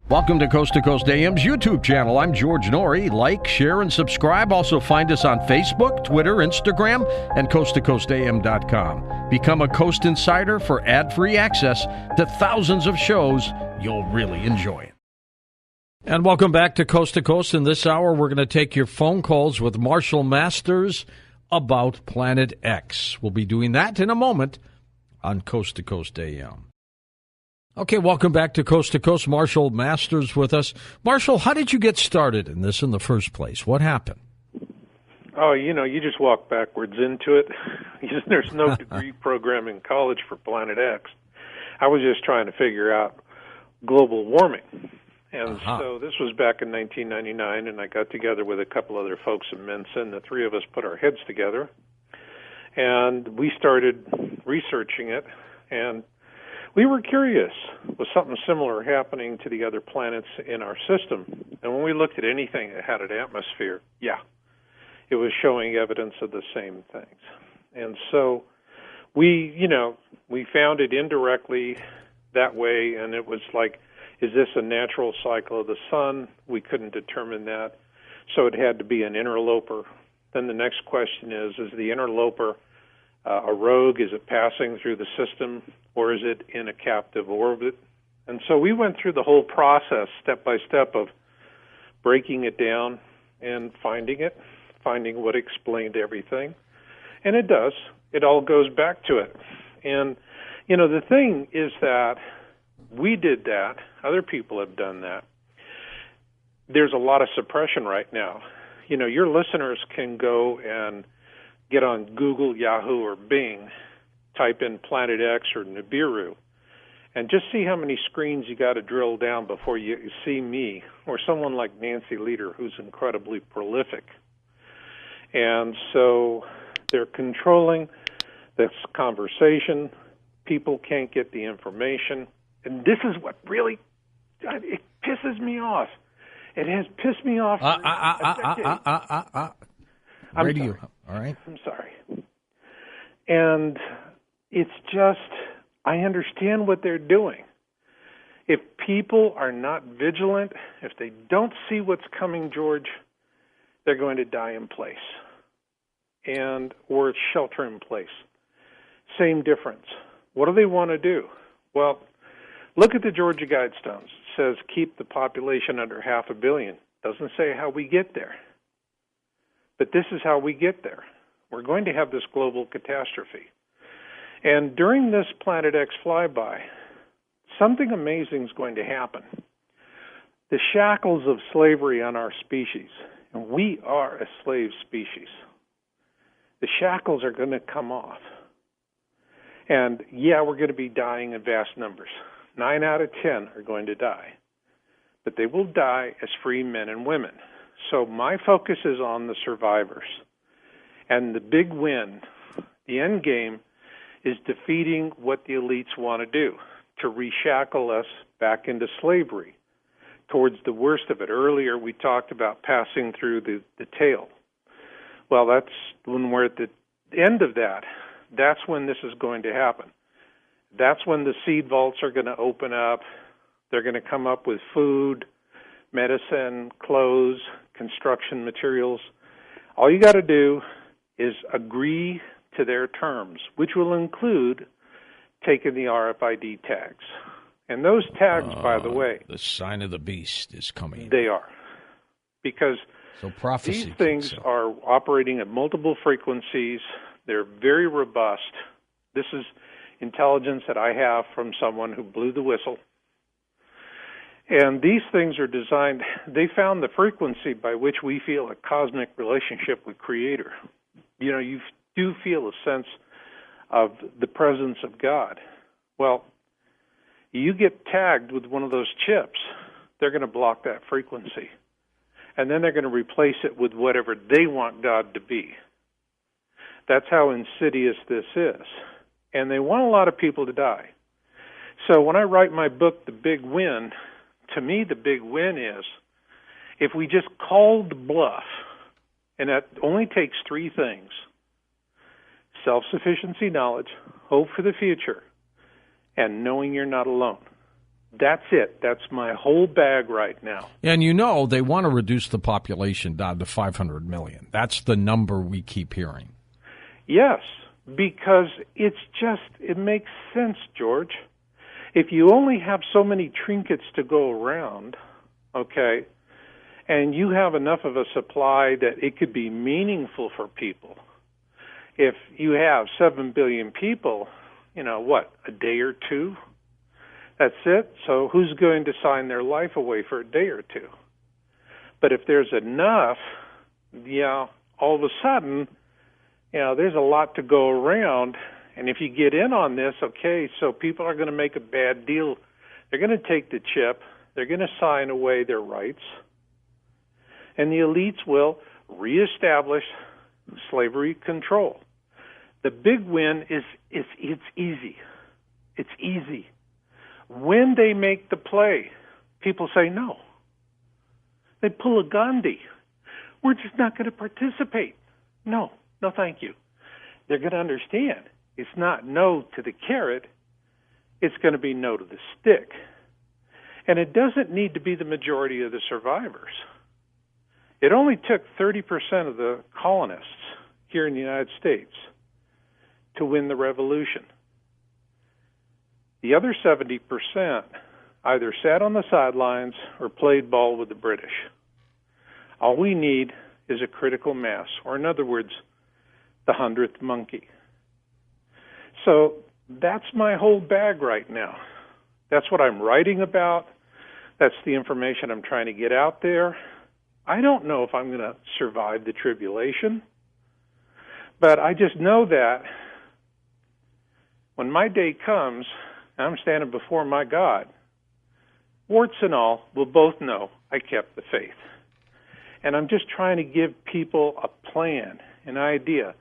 Welcome to Coast AM's YouTube channel. I'm George Norrie. Like, share, and subscribe. Also find us on Facebook, Twitter, Instagram, and coasttocoastam.com. Become a Coast Insider for ad-free access to thousands of shows you'll really enjoy. And welcome back to Coast. In this hour, we're going to take your phone calls with Marshall Masters about Planet X. We'll be doing that in a moment on Coast AM. Okay, welcome back to Coast. Marshall Masters with us. Marshall, how did you get started in this in the first place? What happened? Oh, you just walk backwards into it. There's no degree program in college for Planet X. I was just trying to figure out global warming. And so this was back in 1999, and I got together with a couple other folks in Mensa, and the three of us put our heads together, and we started researching it, and we were curious, was something similar happening to the other planets in our system? And when we looked at anything that had an atmosphere, it was showing evidence of the same things. And so we found it indirectly that way, and it was like, is this a natural cycle of the sun? We couldn't determine that, so it had to be an interloper. Then the next question is the interloper a rogue? Is it passing through the system, or is it in a captive orbit? And so we went through the whole process, step by step, of breaking it down and finding what explained everything. And it does. It all goes back to it. And, the thing is that we did that. Other people have done that. There's a lot of suppression right now. Your listeners can go and get on Google, Yahoo, or Bing, type in Planet X or Nibiru, and just see how many screens you got to drill down before you see me or someone like Nancy Leader, who's incredibly prolific. And so they're controlling this conversation. People can't get the information. And this is what really, it pisses me off. It has pissed me off for a decade. Radio. All right. I'm sorry. And it's just, I understand what they're doing. If people are not vigilant, if they don't see what's coming, George, they're going to die in place, or shelter in place. Same difference. What do they want to do? Well, look at the Georgia Guidestones. It says keep the population under 500 million. Doesn't say how we get there. But this is how we get there. We're going to have this global catastrophe. And during this Planet X flyby, something amazing is going to happen. The shackles of slavery on our species, and we are a slave species, the shackles are going to come off. And we're going to be dying in vast numbers. 9 out of 10 are going to die. But they will die as free men and women. So my focus is on the survivors. And the big win, the end game, is defeating what the elites want to do, to reshackle us back into slavery, towards the worst of it. Earlier we talked about passing through the tail. Well, that's when we're at the end of that. That's when this is going to happen. That's when the seed vaults are going to open up. They're going to come up with food, medicine, clothes, construction materials. All you got to do is agree to their terms, which will include taking the RFID tags. And those tags, by the way, the sign of the beast is coming. They are. Because these things are operating at multiple frequencies. They're very robust. This is intelligence that I have from someone who blew the whistle. And these things are designed, they found the frequency by which we feel a cosmic relationship with Creator. You do feel a sense of the presence of God. Well, you get tagged with one of those chips, they're going to block that frequency. And then they're going to replace it with whatever they want God to be. That's how insidious this is. And they want a lot of people to die. So when I write my book, The Big Win, to me the big win is if we just called bluff, and that only takes three things: self-sufficiency knowledge, hope for the future, and knowing you're not alone. That's it. That's my whole bag right now. And they want to reduce the population down to 500 million. That's the number we keep hearing. Yes, because it makes sense, George. If you only have so many trinkets to go around, okay, and you have enough of a supply that it could be meaningful for people, if you have 7 billion people, a day or two? That's it. So who's going to sign their life away for a day or two? But if there's enough, all of a sudden, there's a lot to go around. And if you get in on this, okay, so people are going to make a bad deal. They're going to take the chip. They're going to sign away their rights. And the elites will reestablish slavery control. The big win is it's easy. It's easy. When they make the play, people say no. They pull a Gandhi. We're just not going to participate. No, thank you. They're going to understand. It's not no to the carrot. It's going to be no to the stick. And it doesn't need to be the majority of the survivors. It only took 30% of the colonists here in the United States to win the revolution. The other 70% either sat on the sidelines or played ball with the British. All we need is a critical mass, or in other words, the 100th monkey. So that's my whole bag right now. That's what I'm writing about. That's the information I'm trying to get out there. I don't know if I'm going to survive the tribulation, but I just know that when my day comes, I'm standing before my God, warts and all, we'll both know I kept the faith. And I'm just trying to give people a plan, an idea.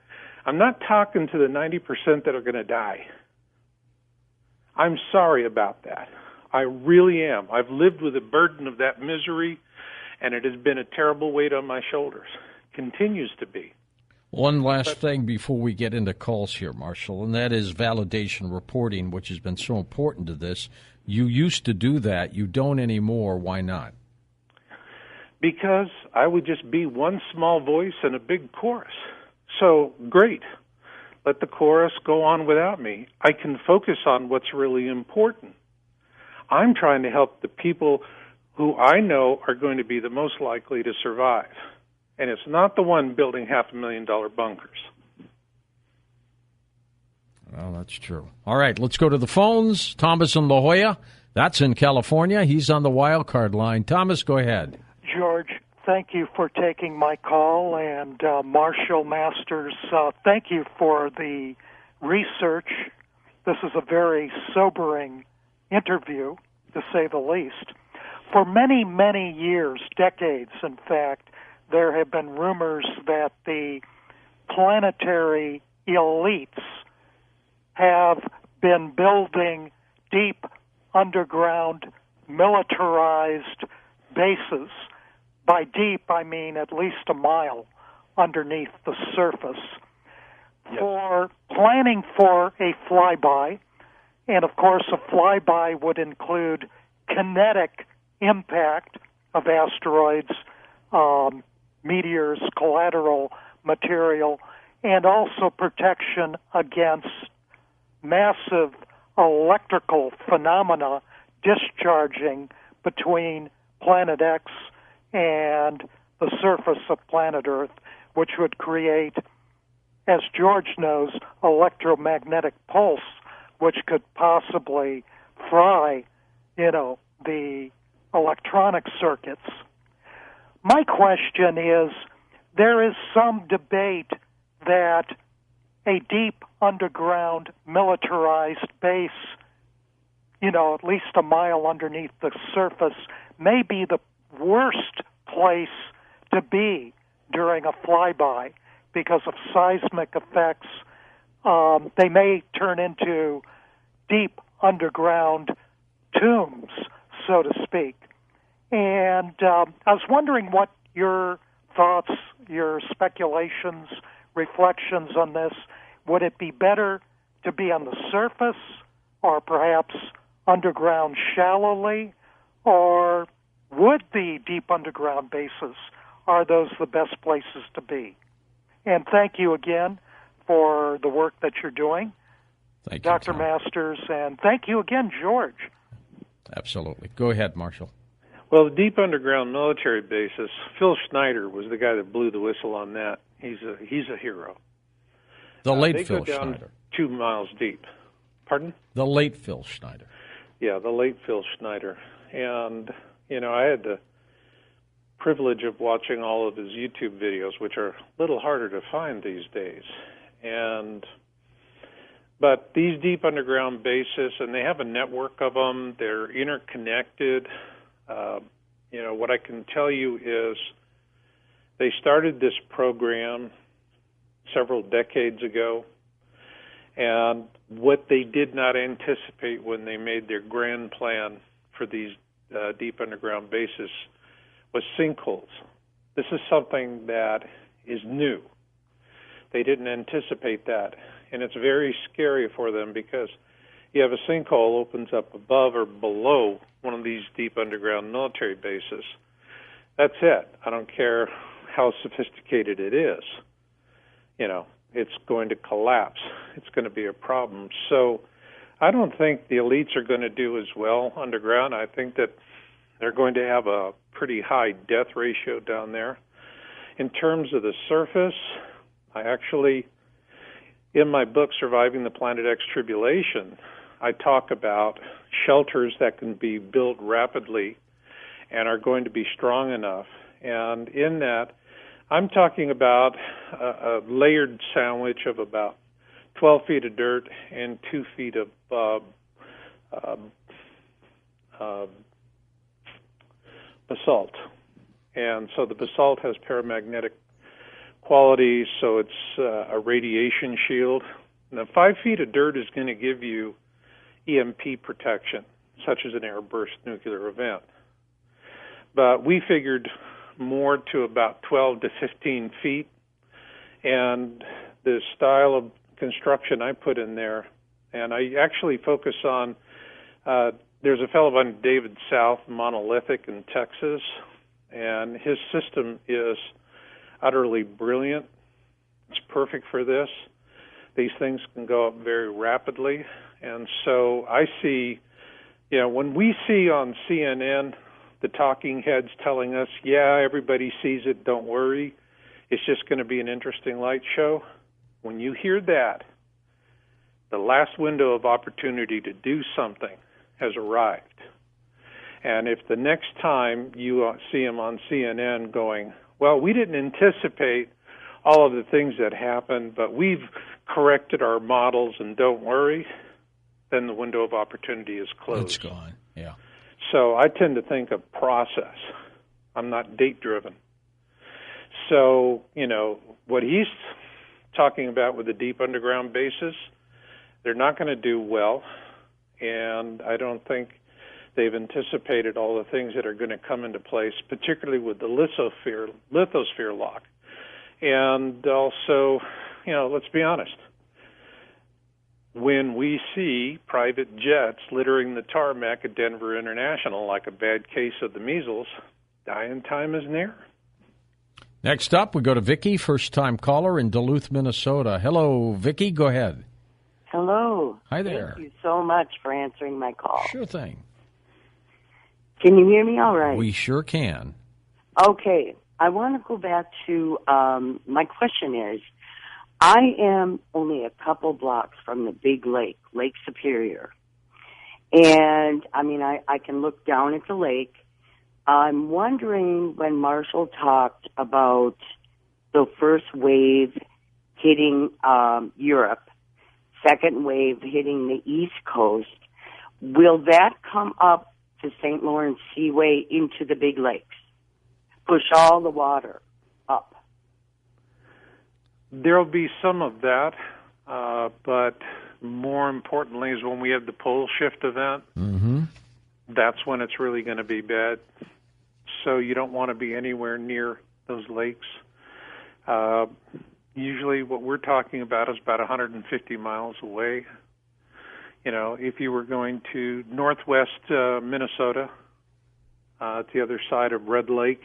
I'm not talking to the 90% that are going to die. I'm sorry about that. I really am. I've lived with the burden of that misery, and it has been a terrible weight on my shoulders. Continues to be. One last thing before we get into calls here, Marshall, and that is validation reporting, which has been so important to this. You used to do that. You don't anymore. Why not? Because I would just be one small voice in a big chorus. So, great. Let the chorus go on without me. I can focus on what's really important. I'm trying to help the people who I know are going to be the most likely to survive. And it's not the one building $500,000 bunkers. Well, that's true. All right, let's go to the phones. Thomas in La Jolla, that's in California. He's on the wild card line. Thomas, go ahead. George, thank you for taking my call. And Marshall Masters, thank you for the research. This is a very sobering interview, to say the least. For many, many years, decades, in fact, there have been rumors that the planetary elites have been building deep underground militarized bases. By deep, I mean at least a mile underneath the surface, for planning for a flyby. And of course, a flyby would include kinetic impact of asteroids, meteors, collateral material, and also protection against massive electrical phenomena discharging between planet X and the surface of planet Earth, which would create, as George knows, electromagnetic pulse, which could possibly fry, the electronic circuits. My question is, there is some debate that a deep underground militarized base, at least a mile underneath the surface, may be the worst place to be during a flyby because of seismic effects. They may turn into deep underground tombs, so to speak. And I was wondering what your thoughts, your speculations, reflections on this. Would it be better to be on the surface or perhaps underground shallowly, or would the deep underground bases, are those the best places to be? And thank you again for the work that you're doing, Thank you, Dr. Tom. Masters, and thank you again, George. Absolutely. Go ahead, Marshall. Well, the deep underground military bases, Phil Schneider was the guy that blew the whistle on that. He's a hero. The late they Phil go down Schneider. 2 miles deep. Pardon? The late Phil Schneider. Yeah, the late Phil Schneider. And, I had the privilege of watching all of his YouTube videos, which are a little harder to find these days. But these deep underground bases, and they have a network of them, they're interconnected. What I can tell you is they started this program several decades ago, and what they did not anticipate when they made their grand plan for these deep underground bases was sinkholes. This is something that is new. They didn't anticipate that, and it's very scary for them because you have a sinkhole opens up above or below one of these deep underground military bases. That's it. I don't care how sophisticated it is. It's going to collapse. It's going to be a problem. So I don't think the elites are going to do as well underground. I think that they're going to have a pretty high death ratio down there. In terms of the surface, I actually, in my book, Surviving the Planet X Tribulation, I talk about shelters that can be built rapidly and are going to be strong enough. And in that, I'm talking about a layered sandwich of about 12 feet of dirt and 2 feet of basalt. And so the basalt has paramagnetic qualities, so it's a radiation shield. Now, 5 feet of dirt is going to give you EMP protection, such as an airburst nuclear event. But we figured more to about 12 to 15 feet, and the style of construction I put in there, and I actually focus on, there's a fellow named David South, Monolithic in Texas, and his system is utterly brilliant. It's perfect for this. These things can go up very rapidly. And so I see, when we see on CNN the talking heads telling us, yeah, everybody sees it, don't worry, it's just going to be an interesting light show. When you hear that, the last window of opportunity to do something has arrived. And if the next time you see them on CNN going, well, we didn't anticipate all of the things that happened, but we've corrected our models and don't worry, then the window of opportunity is closed. It's gone, yeah. So I tend to think of process. I'm not date-driven. So, what he's talking about with the deep underground bases, they're not going to do well, and I don't think they've anticipated all the things that are going to come into place, particularly with the lithosphere lock. And also, let's be honest, when we see private jets littering the tarmac at Denver International like a bad case of the measles, dying time is near. Next up, we go to Vicki, first-time caller in Duluth, Minnesota. Hello, Vicki. Go ahead. Hello. Hi there. Thank you so much for answering my call. Sure thing. Can you hear me all right? We sure can. Okay. I want to go back to my question is, I am only a couple blocks from the big lake, Lake Superior. And, I can look down at the lake. I'm wondering when Marshall talked about the first wave hitting Europe, second wave hitting the East Coast, will that come up to St. Lawrence Seaway into the big lakes? Push all the water up? There'll be some of that, but more importantly is when we have the pole shift event, that's when it's really going to be bad. So you don't want to be anywhere near those lakes. Usually what we're talking about is about 150 miles away. if you were going to northwest Minnesota, at the other side of Red Lake,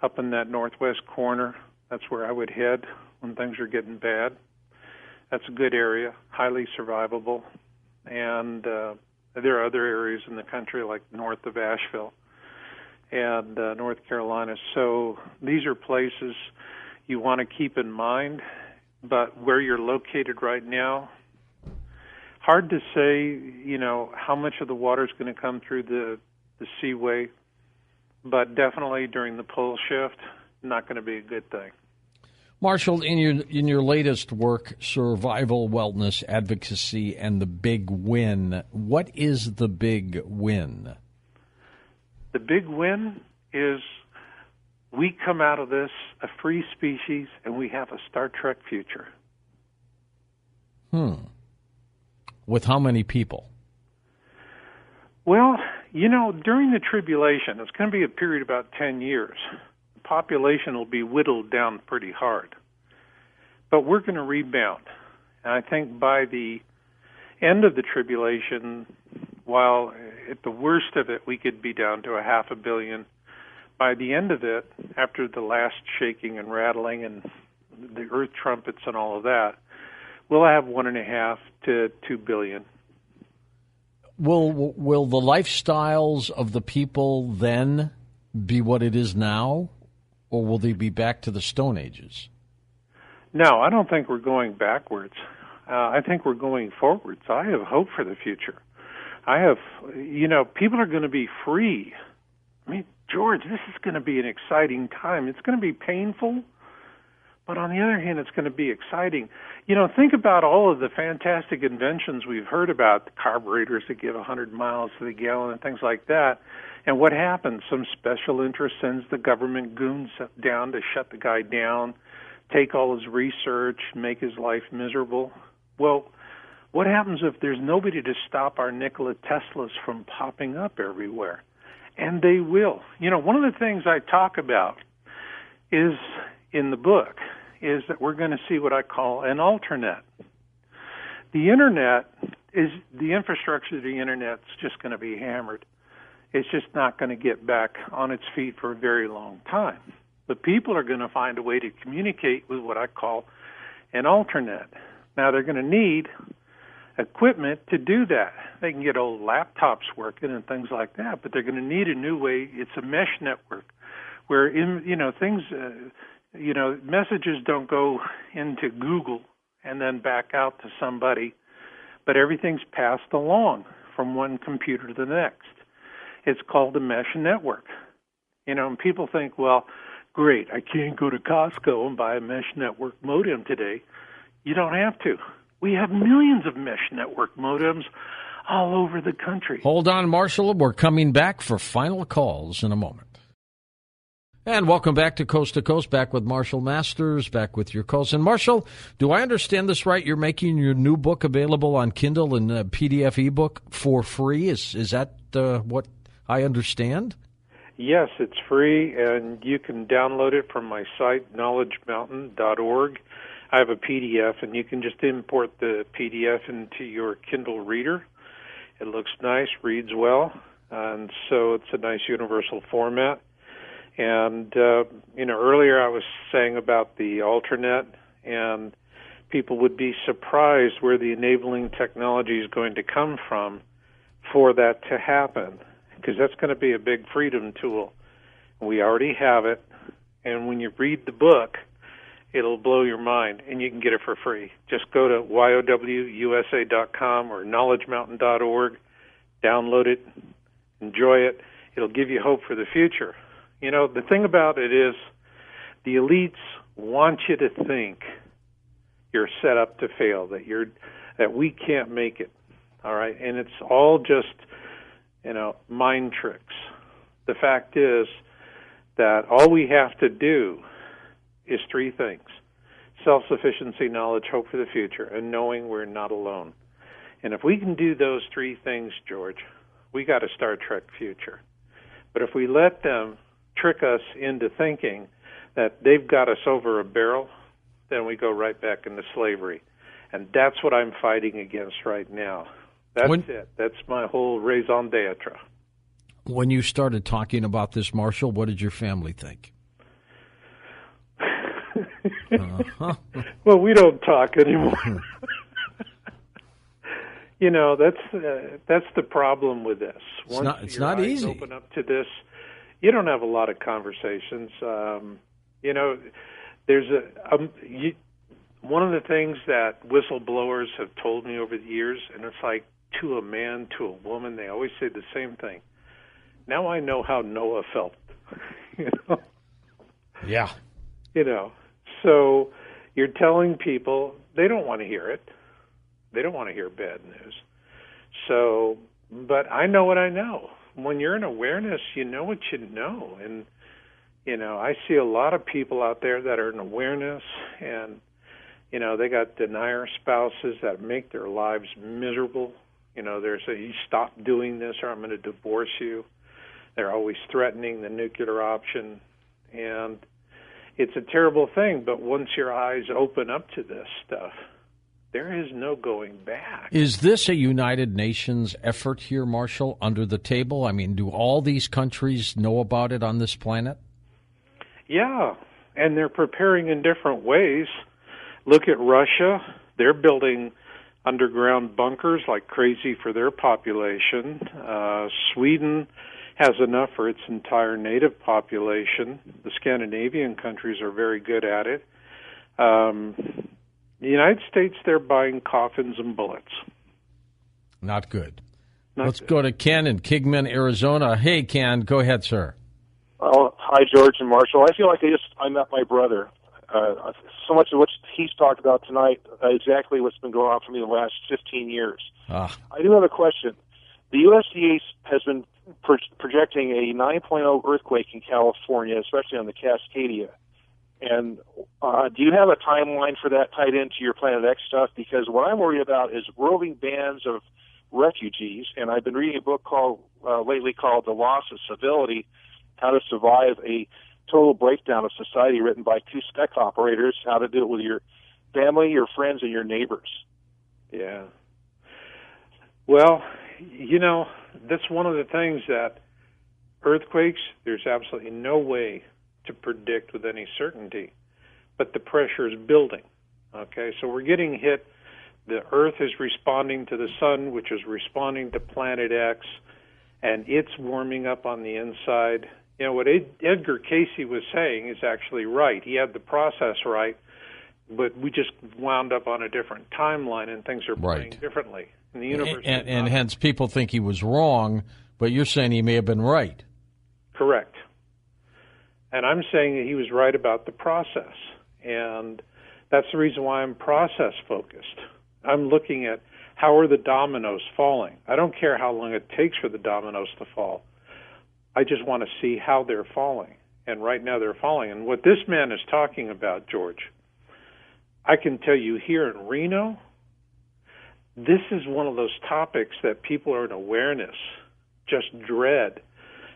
up in that northwest corner, that's where I would head when things are getting bad. That's a good area, highly survivable. And there are other areas in the country like north of Asheville and North Carolina. So these are places you want to keep in mind, but where you're located right now, hard to say, how much of the water is going to come through the seaway, but definitely during the pole shift, not going to be a good thing. Marshall, in your latest work, Survival, Wellness, Advocacy, and the Big Win, what is the big win? The big win is we come out of this a free species and we have a Star Trek future. With how many people? Well, during the tribulation, it's going to be a period of about 10 years. The population will be whittled down pretty hard. But we're going to rebound. And I think by the end of the tribulation, while at the worst of it, we could be down to 500 million, by the end of it, after the last shaking and rattling and the earth trumpets and all of that, we'll have 1.5 to 2 billion. Will the lifestyles of the people then be what it is now, or will they be back to the Stone Ages? No, I don't think we're going backwards. I think we're going forwards. I have hope for the future. People are going to be free. I mean, George, this is going to be an exciting time. It's going to be painful, but on the other hand, it's going to be exciting. Think about all of the fantastic inventions we've heard about, the carburetors that give 100 miles to the gallon and things like that. And what happens? Some special interest sends the government goons down to shut the guy down, take all his research, make his life miserable. Well, what happens if there's nobody to stop our Nikola Teslas from popping up everywhere? And they will. One of the things I talk about is in the book is that we're going to see what I call an alternet. The Internet is the infrastructure of the Internet's just going to be hammered. It's just not going to get back on its feet for a very long time. But people are going to find a way to communicate with what I call an alternet. Now, they're going to need equipment to do that. They can get old laptops working and things like that, but they're going to need a new way. It's a mesh network where, messages don't go into Google and then back out to somebody, but everything's passed along from one computer to the next. It's called a mesh network. And people think, well, great, I can't go to Costco and buy a mesh network modem today. You don't have to. We have millions of mesh network modems all over the country. Hold on, Marshall. We're coming back for final calls in a moment. And welcome back to Coast, back with Marshall Masters, back with your calls. And Marshall, do I understand this right? You're making your new book available on Kindle and PDF ebook for free? Is that what I understand? Yes, it's free, and you can download it from my site, knowledgemountain.org. I have a PDF, and you can just import the PDF into your Kindle reader. It looks nice, reads well, and so it's a nice universal format. And, earlier I was saying about the Alternet, and people would be surprised where the enabling technology is going to come from for that to happen, because that's going to be a big freedom tool. We already have it, and when you read the book, it'll blow your mind, and you can get it for free. Just go to yowusa.com or knowledgemountain.org, download it, enjoy it. It'll give you hope for the future. The thing about it is the elites want you to think you're set up to fail, that we can't make it, all right? And it's all just, mind tricks. The fact is that all we have to do is three things: self-sufficiency, knowledge, hope for the future, and knowing we're not alone. And if we can do those three things, George, we got a Star Trek future. But if we let them trick us into thinking that they've got us over a barrel, then we go right back into slavery. And that's what I'm fighting against right now. That's it. That's my whole raison d'etre. When you started talking about this, Marshall, what did your family think? Well, we don't talk anymore. That's the problem with this. Once it's your not eyes easy. open up to this, you don't have a lot of conversations. There's one of the things that whistleblowers have told me over the years, and it's like to a man, to a woman, they always say the same thing. Now I know how Noah felt. Yeah. So you're telling people they don't want to hear it. They don't want to hear bad news. So, but I know what I know. When you're in awareness, you know what you know. And, I see a lot of people out there that are in awareness and, they got denier spouses that make their lives miserable. There's you stop doing this or I'm going to divorce you. They're always threatening the nuclear option. And it's a terrible thing, but once your eyes open up to this stuff, there is no going back. Is this a United Nations effort here, Marshall, under the table? I mean, do all these countries know about it on this planet? Yeah, and they're preparing in different ways. Look at Russia. They're building underground bunkers like crazy for their population. Sweden has enough for its entire native population. The Scandinavian countries are very good at it. The United States, they're buying coffins and bullets. Not good. Let's go to Ken in Kingman, Arizona. Hey, Ken, go ahead, sir. Oh, hi, George and Marshall. I feel like I met my brother. So much of what he's talked about tonight, exactly what's been going on for me the last 15 years. I do have a question. The USDA has been projecting a 9.0 earthquake in California, especially on the Cascadia. And do you have a timeline for that tied into your Planet X stuff? Because what I'm worried about is roving bands of refugees, and I've been reading a book lately called The Loss of Civility, How to Survive a Total Breakdown of Society, written by two spec operators, how to do it with your family, your friends, and your neighbors. Yeah. Well, that's one of the things that earthquakes, there's absolutely no way to predict with any certainty, but the pressure is building. Okay, so we're getting hit. The Earth is responding to the sun, which is responding to Planet X, and it's warming up on the inside. What Edgar Casey was saying is actually right. He had the process right, but we just wound up on a different timeline, and things are playing differently. And the universe and hence people think he was wrong, but you're saying he may have been right. Correct. And I'm saying that he was right about the process. And that's the reason why I'm process-focused. I'm looking at how are the dominoes falling. I don't care how long it takes for the dominoes to fall. I just want to see how they're falling. And right now they're falling. And what this man is talking about, George, I can tell you here in Reno, this is one of those topics that people are in awareness, just dread.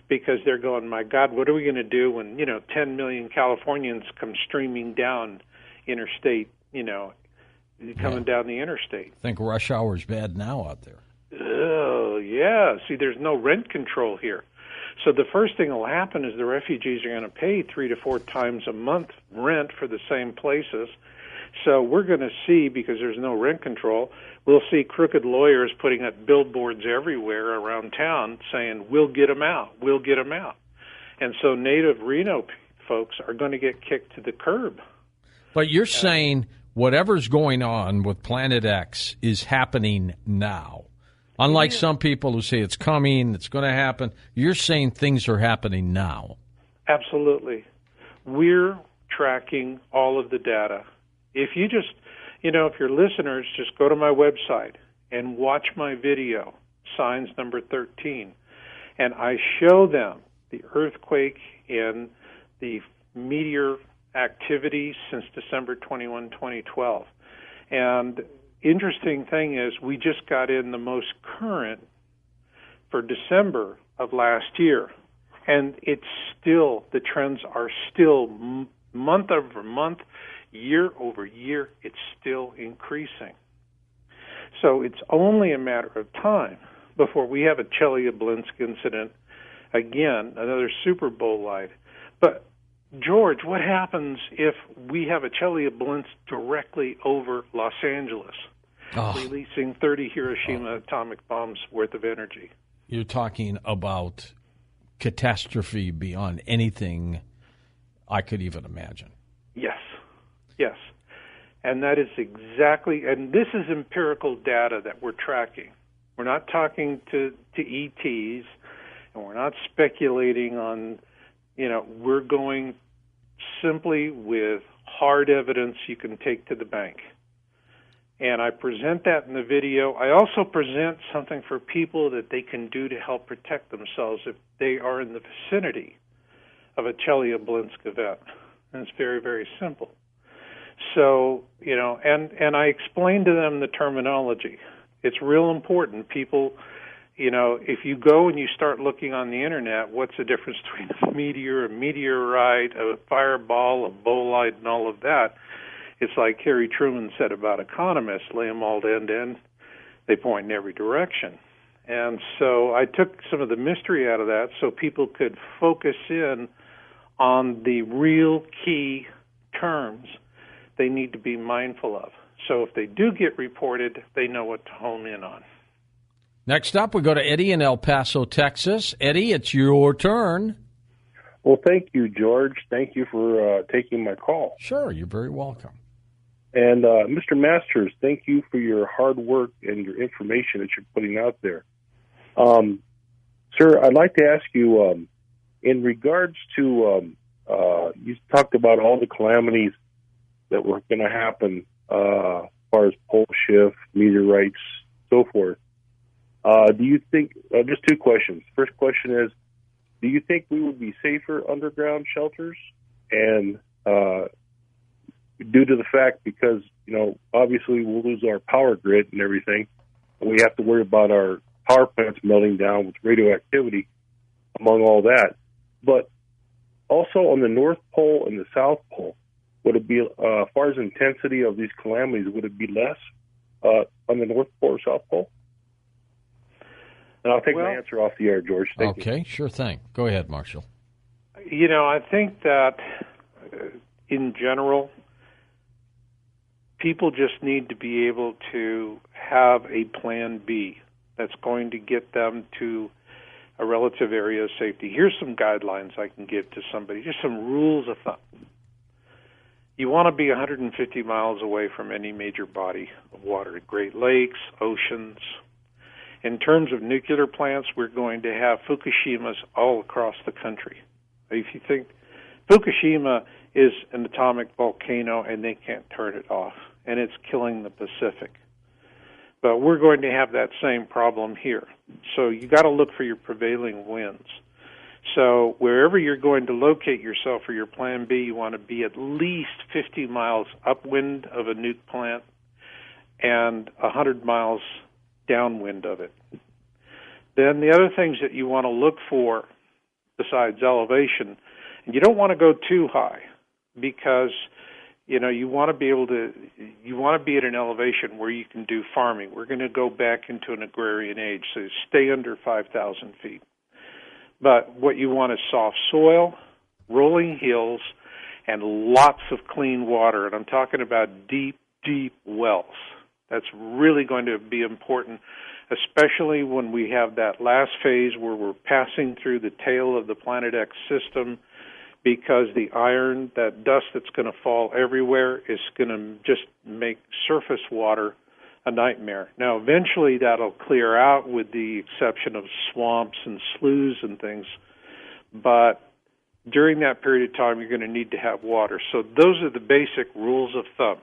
Because they're going, my God, what are we going to do when, 10 million Californians come streaming down interstate, coming down the interstate. I think rush hour is bad now out there. Oh, yeah. See, there's no rent control here. So the first thing that will happen is the refugees are going to pay 3 to 4 times a month rent for the same places. So we're going to see, because there's no rent control, we'll see crooked lawyers putting up billboards everywhere around town saying, we'll get them out, we'll get them out. And so native Reno folks are going to get kicked to the curb. But you're saying whatever's going on with Planet X is happening now. Unlike some people who say it's coming, it's going to happen, you're saying things are happening now. Absolutely. We're tracking all of the data. If you just, if your listeners just go to my website and watch my video, Signs number 13, and I show them the earthquake and the meteor activity since December 21, 2012. And interesting thing is we just got in the most current for December of last year. And it's still, the trends are still month over month, year over year, it's still increasing. So it's only a matter of time before we have a Chelyabinsk incident again, another Super Bowl light. But George, what happens if we have a Chelyabinsk directly over Los Angeles, releasing 30 Hiroshima atomic bombs worth of energy? You're talking about catastrophe beyond anything I could even imagine. Yes. And that is exactly, and this is empirical data that we're tracking. We're not talking to ETs, and we're not speculating on, we're going simply with hard evidence you can take to the bank. And I present that in the video. I also present something for people that they can do to help protect themselves if they are in the vicinity of a Chelyabinsk event. And it's very, very simple. So, and I explain to them the terminology. It's real important. People, if you go and you start looking on the internet, what's the difference between a meteor, a meteorite, a fireball, a bolide, and all of that? It's like Harry Truman said about economists, lay them all end to end, they point in every direction. And so I took some of the mystery out of that so people could focus in on the real key terms they need to be mindful of. So if they do get reported, they know what to home in on. Next up, we go to Eddie in El Paso, Texas. Eddie, it's your turn. Well, thank you, George. Thank you for taking my call. Sure, you're very welcome. And Mr. Masters, thank you for your hard work and your information that you're putting out there. Sir, I'd like to ask you, in regards to, you talked about all the calamities that were going to happen as far as pole shift, meteorites, so forth. Do you think, just two questions. First question is, do you think we would be safer underground shelters? And due to the fact, because, obviously we'll lose our power grid and everything, and we have to worry about our power plants melting down with radioactivity, among all that. But also on the North Pole and the South Pole, would it be, as far as intensity of these calamities, would it be less on the North Pole or South Pole? And I'll take my answer off the air, George. Thank you. Okay, sure thing. Go ahead, Marshall. I think that in general, people just need to be able to have a plan B that's going to get them to a relative area of safety. Here's some guidelines I can give to somebody, just some rules of thumb. You want to be 150 miles away from any major body of water, Great Lakes, oceans. In terms of nuclear plants, we're going to have Fukushimas all across the country. If you think Fukushima is an atomic volcano and they can't turn it off, and it's killing the Pacific. But we're going to have that same problem here. So you got to look for your prevailing winds. So wherever you're going to locate yourself for your plan B, you want to be at least 50 miles upwind of a nuke plant and 100 miles downwind of it. Then the other things that you want to look for besides elevation, and you don't want to go too high because you want to be at an elevation where you can do farming. We're going to go back into an agrarian age, so stay under 5,000 feet. But what you want is soft soil, rolling hills, and lots of clean water. And I'm talking about deep, deep wells. That's really going to be important, especially when we have that last phase where we're passing through the tail of the Planet X system, because the iron, that dust that's going to fall everywhere, is going to just make surface water a nightmare. Now, eventually that'll clear out with the exception of swamps and sloughs and things, but during that period of time, you're going to need to have water. So those are the basic rules of thumb.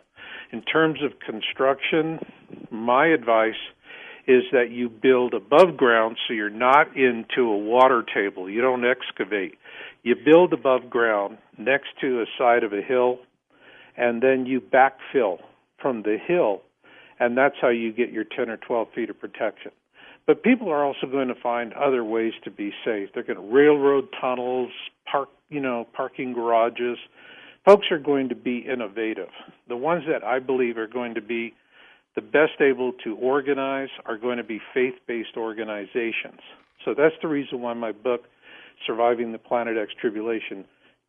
In terms of construction, my advice is that you build above ground so you're not into a water table. You don't excavate. You build above ground next to a side of a hill, and then you backfill from the hill, and that's how you get your 10 or 12 feet of protection. But people are also going to find other ways to be safe. They're going to railroad tunnels, parking garages. Folks are going to be innovative. The ones that I believe are going to be the best able to organize are going to be faith-based organizations. So that's the reason why my book, Surviving the Planet X Tribulation,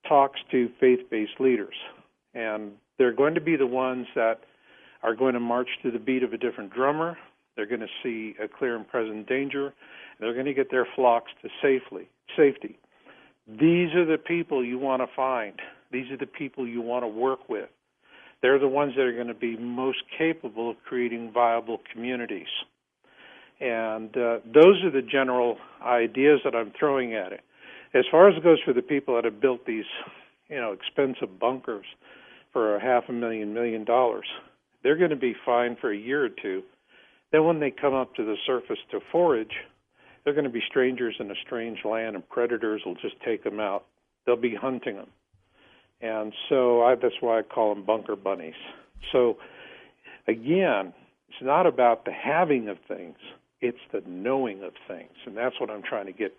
talks to faith-based leaders. And they're going to be the ones that are going to march to the beat of a different drummer. They're going to see a clear and present danger. And they're going to get their flocks to safety. These are the people you want to find. These are the people you want to work with. They're the ones that are going to be most capable of creating viable communities. And those are the general ideas that I'm throwing at it. As far as it goes for the people that have built these, expensive bunkers for $500,000, $1 million, they're going to be fine for a year or two. Then when they come up to the surface to forage, they're going to be strangers in a strange land, and predators will just take them out. They'll be hunting them. And so that's why I call them bunker bunnies. So, again, it's not about the having of things. It's the knowing of things. And that's what I'm trying to get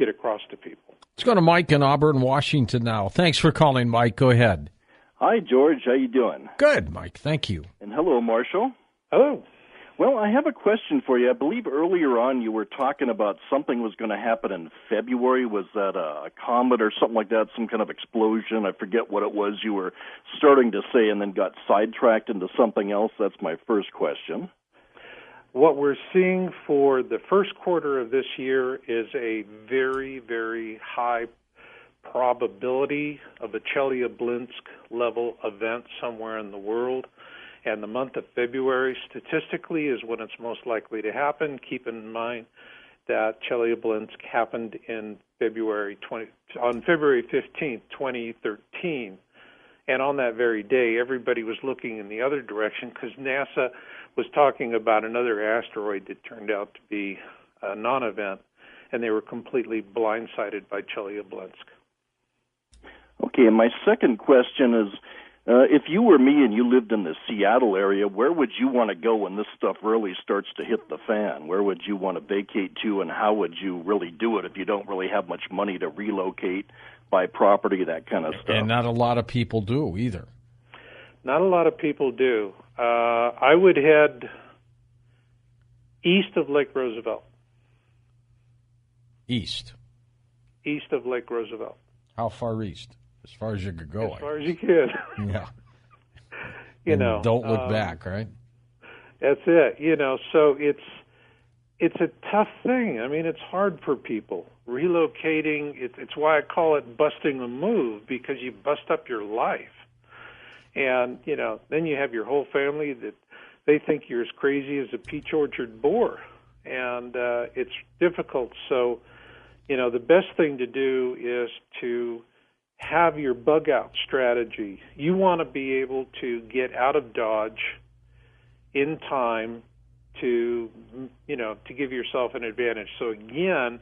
across to people. Let's go to Mike in Auburn, Washington now. Thanks for calling, Mike. Go ahead. Hi, George. How you doing? Good, Mike. Thank you. And hello, Marshall. Hello. Well, I have a question for you. I believe earlier on you were talking about something was going to happen in February. Was that a comet or something like that, some kind of explosion? I forget what it was you were starting to say and then got sidetracked into something else. That's my first question. What we're seeing for the first quarter of this year is a very, very high probability of a Chelyabinsk level event somewhere in the world. And the month of February, statistically, is when it's most likely to happen. Keep in mind that Chelyabinsk happened on February 15th, 2013. And on that very day, everybody was looking in the other direction because NASA was talking about another asteroid that turned out to be a non-event, and they were completely blindsided by Chelyabinsk. Okay, and my second question is, if you were me and you lived in the Seattle area, where would you want to go when this stuff really starts to hit the fan? Where would you want to vacate to, and how would you really do it if you don't really have much money to relocate, buy property, that kind of stuff? And not a lot of people do either. Not a lot of people do. I would head east of Lake Roosevelt. East East of Lake Roosevelt. How far east? As far as you could go. As far as you can. Yeah. Don't look back, right? That's it. So it's a tough thing. I mean, it's hard for people. Relocating, it's why I call it busting a move, because you bust up your life. And, then you have your whole family that they think you're as crazy as a peach orchard boar. And it's difficult. So, the best thing to do is to have your bug out strategy. You want to be able to get out of Dodge in time to give yourself an advantage. So again,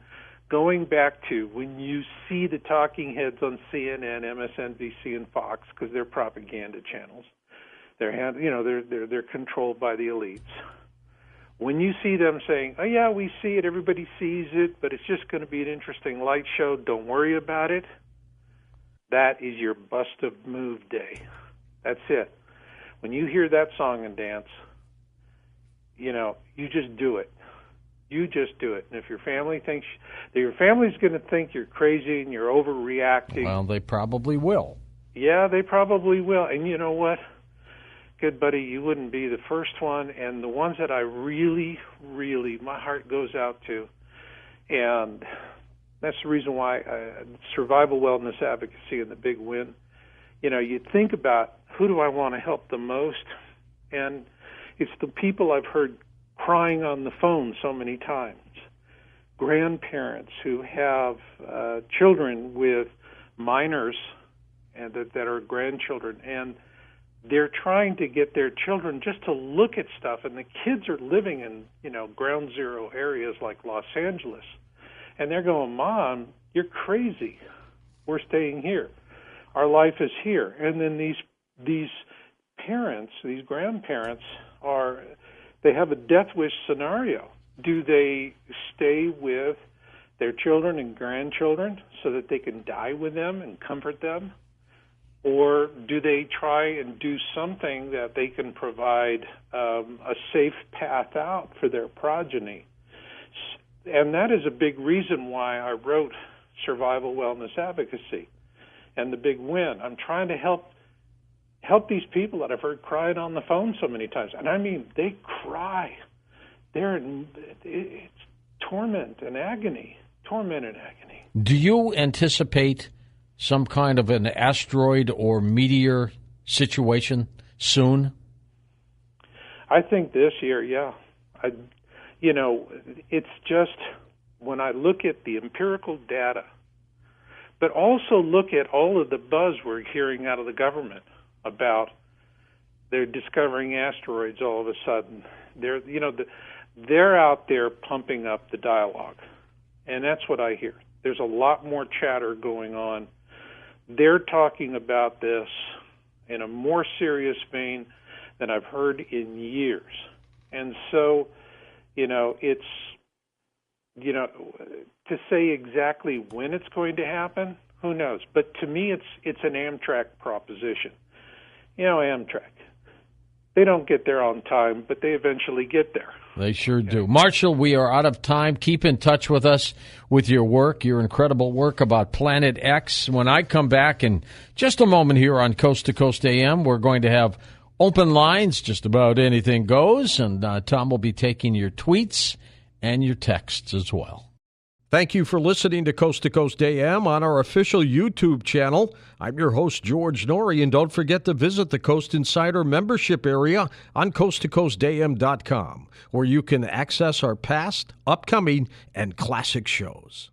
going back to when you see the talking heads on CNN, MSNBC, and Fox, because they're propaganda channels, they're controlled by the elites. When you see them saying, "Oh yeah, we see it, everybody sees it, but it's just going to be an interesting light show, don't worry about it," that is your bust of move day. That's it. When you hear that song and dance, you just do it. You just do it. And if your family thinks that your family's going to think you're crazy and you're overreacting, well, they probably will. Yeah, they probably will. And you know what? Good buddy, you wouldn't be the first one, and the ones that I really, really, my heart goes out to, and that's the reason why survival wellness advocacy and the big win. You think about who do I want to help the most, and it's the people I've heard crying on the phone so many times. Grandparents who have children with minors and that are grandchildren, and they're trying to get their children just to look at stuff, and the kids are living in, ground zero areas like Los Angeles. And they're going, "Mom, you're crazy. We're staying here. Our life is here." And then these parents, these grandparents, they have a death wish scenario. Do they stay with their children and grandchildren so that they can die with them and comfort them? Or do they try and do something that they can provide a safe path out for their progeny? And that is a big reason why I wrote Survival Wellness Advocacy and The Big Win. I'm trying to help these people that I've heard crying on the phone so many times. And I mean, they cry. It's torment and agony. Do you anticipate some kind of an asteroid or meteor situation soon? I think this year, yeah. It's just when I look at the empirical data, but also look at all of the buzz we're hearing out of the government about they're discovering asteroids all of a sudden. They're out there pumping up the dialogue, and that's what I hear. There's a lot more chatter going on. They're talking about this in a more serious vein than I've heard in years. And so, it's, to say exactly when it's going to happen, who knows? But to me, it's an Amtrak proposition. Amtrak. They don't get there on time, but they eventually get there. They sure do. Marshall, we are out of time. Keep in touch with us with your work, your incredible work about Planet X. When I come back in just a moment here on Coast to Coast AM, we're going to have open lines. Just about anything goes, and Tom will be taking your tweets and your texts as well. Thank you for listening to Coast AM on our official YouTube channel. I'm your host, George Norrie, and don't forget to visit the Coast Insider membership area on coasttocoastam.com, where you can access our past, upcoming, and classic shows.